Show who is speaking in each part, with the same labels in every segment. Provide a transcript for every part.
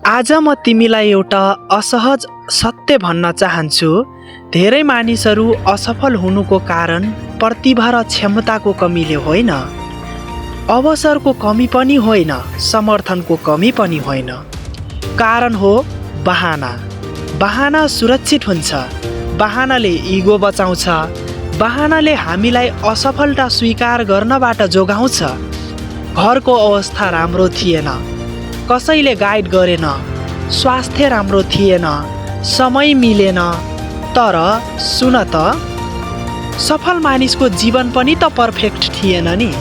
Speaker 1: आज म तिमीलाई एउटा असहज सत्य भन्न चाहन्छु। धेरै मानिसहरू असफल हुनुको कारण प्रतिभा र क्षमताको कमीले होइन, अवसरको कमी पनि होइन, समर्थनको कमी पनि होइन। कारण हो बहाना। बहाना सुरक्षित हुन्छ। बहानाले इगो बचाउँछ। बहानाले हामीलाई असफलता स्वीकार गर्नबाट जोगाउँछ। घरको अवस्था राम्रो थिएन, कसैले गाइड गरेन, स्वास्थ्य राम्रो थिएन, समय मिलेन। तर सुन त, सफल मानिसको जीवन पनि त पर्फेक्ट थिएन नि।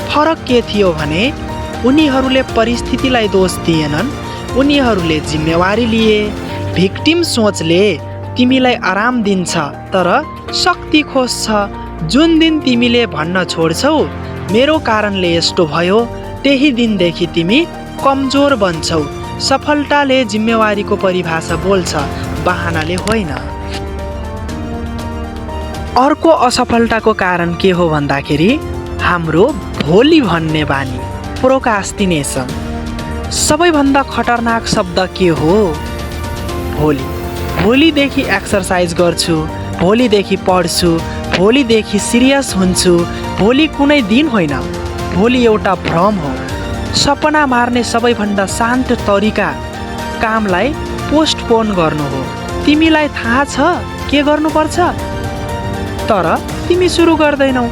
Speaker 1: फरक के थियो भने उनीहरूले परिस्थितिलाई दोष दिएनन्, उनीहरूले जिम्मेवारी लिए। भिक्टिम सोचले तिमीलाई आराम दिन्छ तर शक्ति खोज्छ। जुन दिन तिमीले भन्न छोड्छौ मेरो कारणले यस्तो भयो, त्यही दिनदेखि तिमी कमजोर बन्छौ। सफलताले जिम्मेवारीको परिभाषा बोल्छ, बहानाले होइन। अर्को असफलताको कारण के हो भन्दाखेरि हाम्रो भोलि भन्ने बानी, प्रोक्रास्टिनेसन। सबैभन्दा खतरनाक शब्द के हो? भोलि। भोलिदेखि एक्सर्साइज गर्छु, भोलिदेखि पढ्छु, भोलिदेखि सिरियस हुन्छु। भोलि कुनै दिन होइन, भोलि एउटा भ्रम हो। सपना मार्ने सबैभन्दा शान्त तरिका कामलाई पोस्टपोन गर्नु हो। तिमीलाई थाहा छ के गर्नुपर्छ, तर तिमी सुरु गर्दैनौ।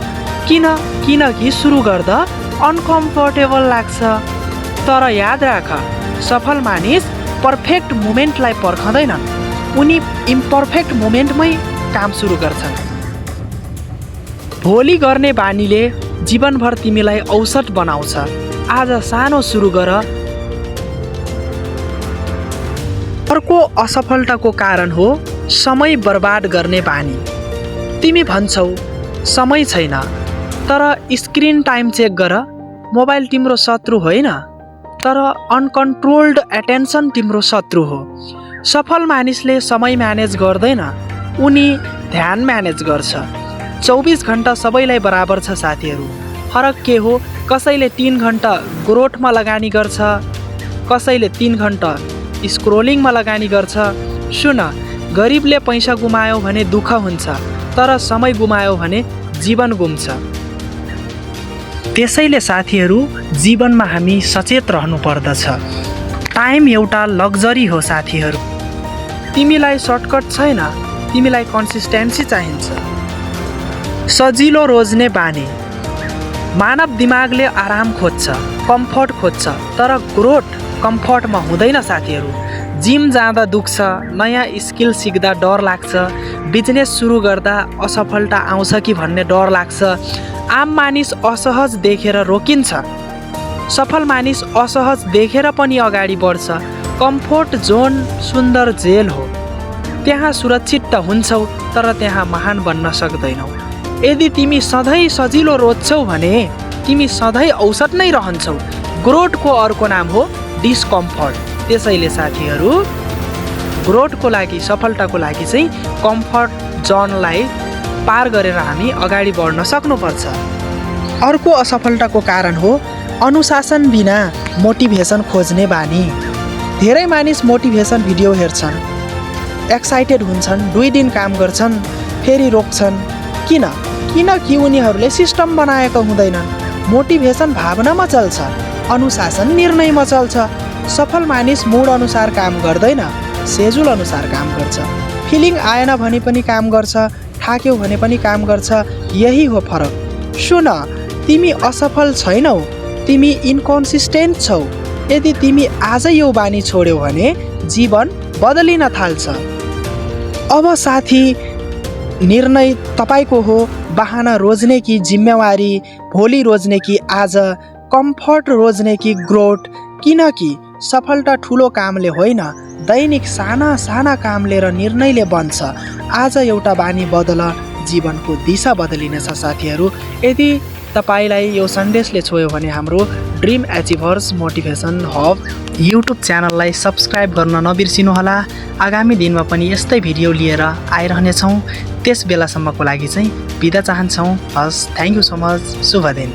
Speaker 1: किनकि सुरु गर्दा अनकम्फर्टेबल लाग्छ। तर याद राख, सफल मानिस पर्फेक्ट मोमेन्टलाई पर्खँदैनन्, उनी इम्पर्फेक्ट मोमेन्टमै काम सुरु गर्छन्। भोलि गर्ने बानीले जीवनभर तिमीलाई औसत बनाउँछ। आज सानो सुरु गर। अर्को असफलताको कारण हो समय बर्बाद गर्ने बानी। तिमी भन्छौ समय छैन, तर स्क्रिन टाइम चेक गर। मोबाइल तिम्रो शत्रु होइन, तर अनकन्ट्रोल्ड एटेन्सन तिम्रो शत्रु हो। सफल मानिसले समय म्यानेज गर्दैन, उनी ध्यान म्यानेज गर्छ। 24 घन्टा सबैलाई बराबर छ साथीहरू। फरक के हो? कसैले 3 घन्टा ग्रोथमा लगानी गर्छ, कसैले 3 घन्टा स्क्रोलिङमा लगानी गर्छ। सुन, गरिबले पैसा गुमायो भने दुःख हुन्छ, तर समय गुमायो भने जीवन गुम्छ। त्यसैले साथीहरू, जीवनमा हामी सचेत रहनु पर्दछ। टाइम एउटा लग्जरी हो साथीहरू। तिमीलाई सर्टकट छैन, तिमीलाई कन्सिस्टेन्सी चाहिन्छ। सजिलो रोज्ने बानी। मानव दिमागले आराम खोज्छ, कम्फर्ट खोज्छ, तर ग्रोथ कम्फर्टमा हुँदैन साथीहरू। जिम जाँदा दुख्छ, नयाँ स्किल सिक्दा डर लाग्छ, बिजनेस सुरु गर्दा असफलता आउँछ कि भन्ने डर लाग्छ। आम मानिस असहज देखेर रोकिन्छ, सफल मानिस असहज देखेर पनि अगाडि बढ्छ। कम्फोर्ट जोन सुन्दर जेल हो। त्यहाँ सुरक्षित त हुन्छौ, तर त्यहाँ महान बन्न सक्दैनौ। यदि तिमी सधैँ सजिलो रोज्छौ भने तिमी सधैँ औसत नै रहन्छौ। ग्रोथको अर्को नाम हो डिस्कम्फर्ट। त्यसैले साथीहरू, ग्रोथको लागि, सफलताको लागि चाहिँ कम्फर्ट जोनलाई पार गरेर हामी अगाडि बढ्न सक्नुपर्छ। अर्को असफलताको कारण हो अनुशासन बिना मोटिभेसन खोज्ने बानी। धेरै मानिस मोटिभेसन भिडियो हेर्छन्, एक्साइटेड हुन्छन्, 2 दिन काम गर्छन्, फेरि रोक्छन्। किनकि उनीहरूले सिस्टम बनाएको हुँदैनन्। मोटिभेसन भावनामा चल्छ, अनुशासन निर्णयमा चल्छ। सफल मानिस मुड अनुसार काम गर्दैन, सेड्युल अनुसार काम गर्छ। फिलिङ आएन भने पनि काम गर्छ, थाक्यो भने पनि काम गर्छ। यही हो फरक। सुन, तिमी असफल छैनौ, तिमी इन्कन्सिस्टेन्ट छौ। यदि तिमी आज यो बानी छोड्यौ भने जीवन बदलिन थाल्छ। अब साथी, निर्णय तपाईको हो। बहाना रोज्ने कि जिम्मेवारी, भोलि रोज्ने कि आज, कम्फर्ट रोज्ने कि ग्रोथ। किनकि सफलता ठुलो कामले होइन, दैनिक साना साना कामले र निर्णयले बन्छ। आज एउटा बानी बदल, जीवनको दिशा बदलिनेछ साथीहरू। यदि तपाईलाई यो सन्देशले छोयो भने हाम्रो ड्रिम एचिभर्स मोटिभेसन हब युट्युब च्यानललाई सब्सक्राइब गर्न नबिर्सिनुहोला। आगामी दिनमा पनि यस्तै भिडियो लिएर आइरहनेछौँ। त्यस बेलासम्मको लागि चाहिँ बिदा चाहन्छौँ। हस्, थ्याङ्क यू सो मच। शुभ दिन।